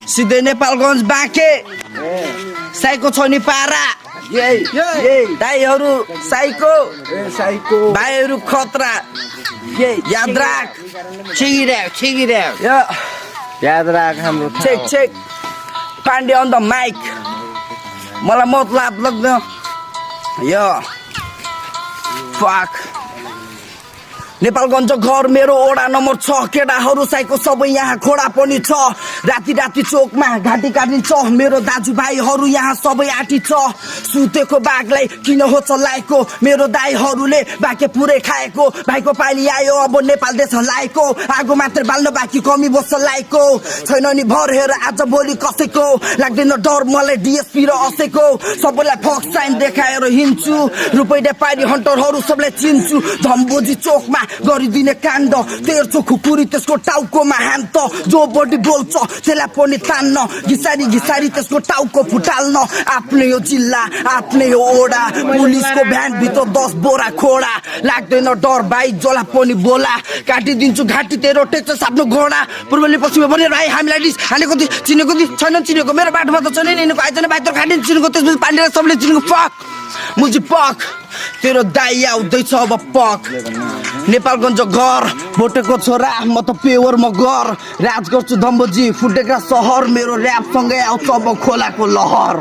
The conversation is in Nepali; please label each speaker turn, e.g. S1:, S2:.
S1: सिधै नेपालगञ्ज बाँके साइको छ नि पारा दाइहरू साइको भाइहरू खतरा याद राख याद राख हाम्रो चेक पाण्डे अन द माइक मलाई मतलब लाग्दैन यो फक नेपालगञ्ज घर मेरो ओडा नम्बर 6 केटाहरू साइको सबै यहाँ खोडा पनि छ राति राति चोकमा घाटी काटिन्छ मेरो दाजुभाइहरू यहाँ सबै आटी छ सुतेको बाघलाई किन हो चलाएको मेरो दाइहरूले बाके पुरै खाएको भाइको पाली आयो अब नेपाल देश हलाएको आगो मात्र बाल्न बाँकी कमी बस्छ लाएको छैन नि भर हेर आज भोलि कसैको लाग्दैन डर मलाई डिएसपी र असैको सबैलाई फक साइन देखाएर हिँड्छु रुपैयाँ पारी हन्टरहरू सबलाई चिन्छु धम्बोजी चोकमा गरिदिने काण्ड तेर्छो खुकुरी त्यसको टाउकोमा हान्त जो बढी बोल्छ त्यसलाई पनि तान्न घिसारी त्यसको टाउको फुटाल्न आफ्नै हो जिल्ला आफ्नै हो ओडा पुलिसको भ्यान भित्र 10 बोरा खोडा लाग्दैन डर भाइ जला पनि बोला काटिदिन्छु घाँटी तेरो टेक्छ आफ्नो घोडा पूर्वले पश्चिममा भनेर भाइ हामीलाई डिस हानेको चिनेको छैन चिनेको मेरो बाटोमा त छैन नि आइजन भाइ त घाँटी चिनेको त्यसपछि पाण्डेलाई सबले चिनेको पक मुजी पक तेरो दाइ आउँदैछ अब पक नेपालगञ्ज घर भोटेको छोरा म त पेवर म घर राज गर्छु धम्बोजी फुटेका सहर मेरो ऱ्यापसँगै आउँछ अब खोलाको लहर